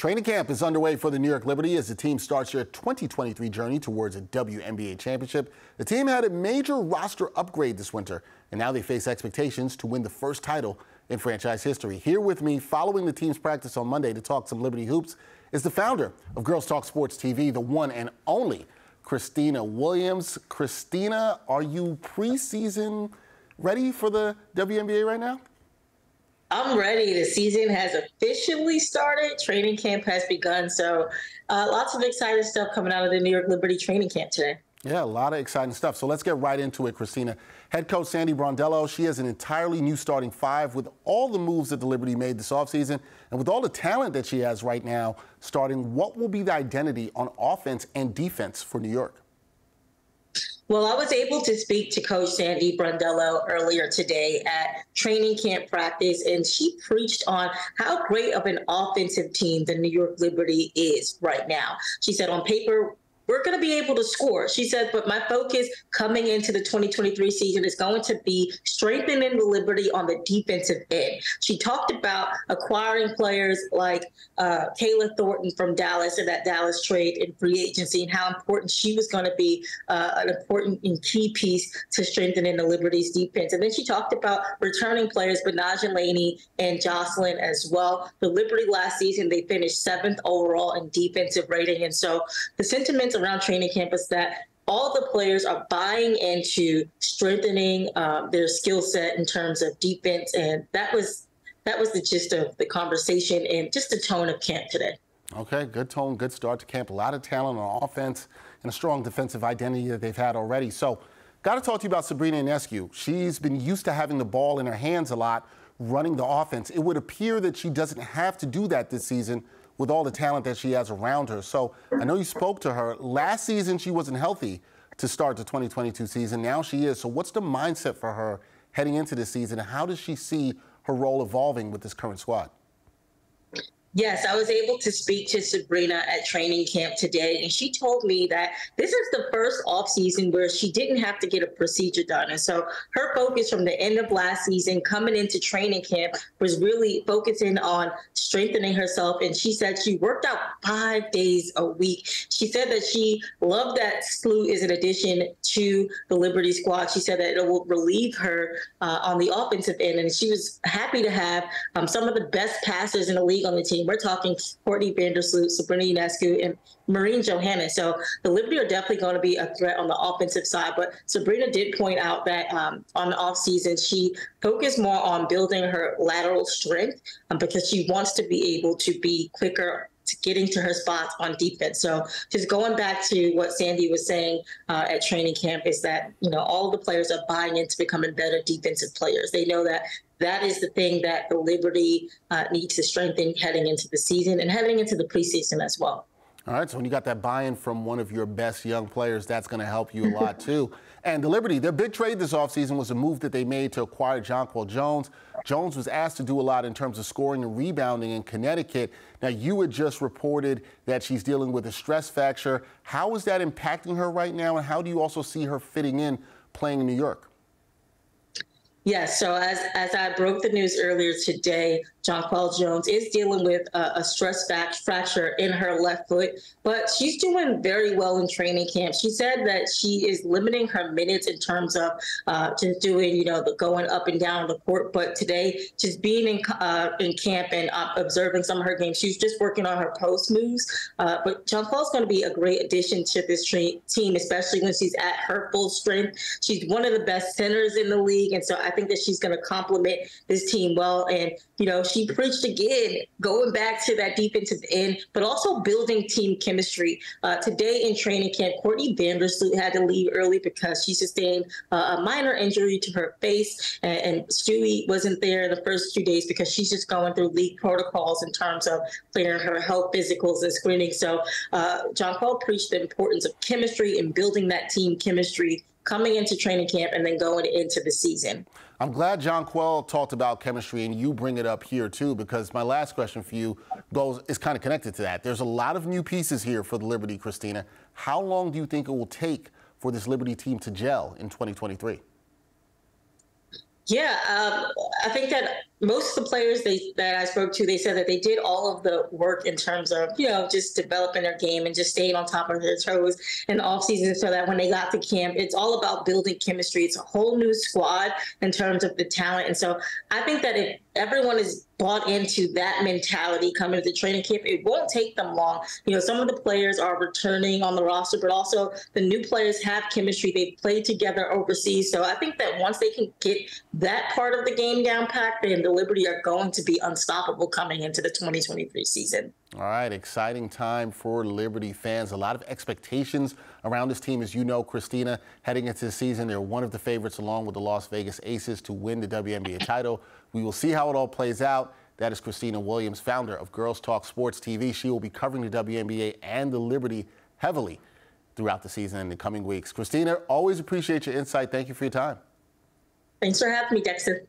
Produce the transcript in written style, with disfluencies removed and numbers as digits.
Training camp is underway for the New York Liberty as the team starts their 2023 journey towards a WNBA championship. The team had a major roster upgrade this winter, and now they face expectations to win the first title in franchise history. Here with me following the team's practice on Monday to talk some Liberty hoops is the founder of Girls Talk Sports TV, the one and only Khristina Williams. Khristina, are you preseason ready for the WNBA right now? I'm ready. The season has officially started. Training camp has begun. So lots of exciting stuff coming out of the New York Liberty training camp today. Yeah, a lot of exciting stuff. So let's get right into it, Khristina. Head coach Sandy Brondello, she has an entirely new starting five with all the moves that the Liberty made this offseason and with all the talent that she has right now starting. What will be the identity on offense and defense for New York? Well, I was able to speak to Coach Sandy Brondello earlier today at training camp practice, and she preached on how great of an offensive team the New York Liberty is right now. She said, on paper, we're going to be able to score. She said, but my focus coming into the 2023 season is going to be strengthening the Liberty on the defensive end. She talked about acquiring players like Kayla Thornton from Dallas in that Dallas trade in free agency and how important she was going to be an important and key piece to strengthening the Liberty's defense. And then she talked about returning players, Betnijah Laney and Jocelyn as well. The Liberty last season, they finished 7th overall in defensive rating. And so the sentiment around training camp is that all the players are buying into strengthening their skill set in terms of defense, and that was the gist of the conversation and just the tone of camp today. Okay, good tone, good start to camp. A lot of talent on offense and a strong defensive identity that they've had already. So, got to talk to you about Sabrina Ionescu. She's been used to having the ball in her hands a lot, running the offense. It would appear that she doesn't have to do that this season with all the talent that she has around her. So I know you spoke to her. Last season, she wasn't healthy to start the 2022 season. Now she is. So what's the mindset for her heading into this season? And how does she see her role evolving with this current squad? Yes, I was able to speak to Sabrina at training camp today, and she told me that this is the first offseason where she didn't have to get a procedure done. And so her focus from the end of last season coming into training camp was really focusing on strengthening herself. And she said she worked out 5 days a week. She said that she loved that SLU is an addition to the Liberty squad. She said that it will relieve her on the offensive end, and she was happy to have some of the best passers in the league on the team. We're talking Courtney Vandersloot, Sabrina Ionescu, and Marine Johanna. So the Liberty are definitely going to be a threat on the offensive side. But Sabrina did point out that on the offseason, she focused more on building her lateral strength because she wants to be able to be quicker to getting to her spots on defense. So just going back to what Sandy was saying at training camp is that, you know, all of the players are buying into becoming better defensive players. They know that that is the thing that the Liberty needs to strengthen heading into the season and heading into the preseason as well. All right, so when you got that buy-in from one of your best young players, that's going to help you a lot, too. And the Liberty, their big trade this offseason was a move that they made to acquire Jonquel Jones. Jones was asked to do a lot in terms of scoring and rebounding in Connecticut. Now, you had just reported that she's dealing with a stress fracture. How is that impacting her right now, and how do you also see her fitting in playing in New York? Yes, so as I broke the news earlier today, Jonquel Jones is dealing with a stress fracture in her left foot, but she's doing very well in training camp. She said that she is limiting her minutes in terms of just doing, you know, the going up and down the court. But today, just being in camp and observing some of her games, she's just working on her post moves. But Jonquel's going to be a great addition to this team, especially when she's at her full strength. She's one of the best centers in the league, and so I think that she's going to complement this team well. And, you know, she preached again, going back to that defensive end, but also building team chemistry. Today in training camp, Courtney Vandersloot had to leave early because she sustained a minor injury to her face, and Stewie wasn't there the first 2 days because she's just going through league protocols in terms of clearing her health physicals and screening. So Jonquel preached the importance of chemistry and building that team chemistry coming into training camp and then going into the season. I'm glad Jonquel talked about chemistry, and you bring it up here, too, because my last question for you is kind of connected to that. There's a lot of new pieces here for the Liberty, Khristina. How long do you think it will take for this Liberty team to gel in 2023? Yeah, I think that most of the players that I spoke to, they said that they did all of the work in terms of, just developing their game and just staying on top of their toes in the offseason so that when they got to camp, it's all about building chemistry. It's a whole new squad in terms of the talent. And so I think that if everyone is bought into that mentality coming to the training camp, it won't take them long. Some of the players are returning on the roster, but also the new players have chemistry. They've played together overseas. So I think that once they can get that part of the game down packed, then the Liberty are going to be unstoppable coming into the 2023 season. All right, exciting time for Liberty fans. A lot of expectations around this team, as you know, Khristina, heading into the season. They're one of the favorites, along with the Las Vegas Aces, to win the WNBA title. We will see how it all plays out. That is Khristina Williams, founder of Girls Talk Sports TV. She will be covering the WNBA and the Liberty heavily throughout the season in the coming weeks. Khristina, always appreciate your insight. Thank you for your time. Thanks for having me, Dexter.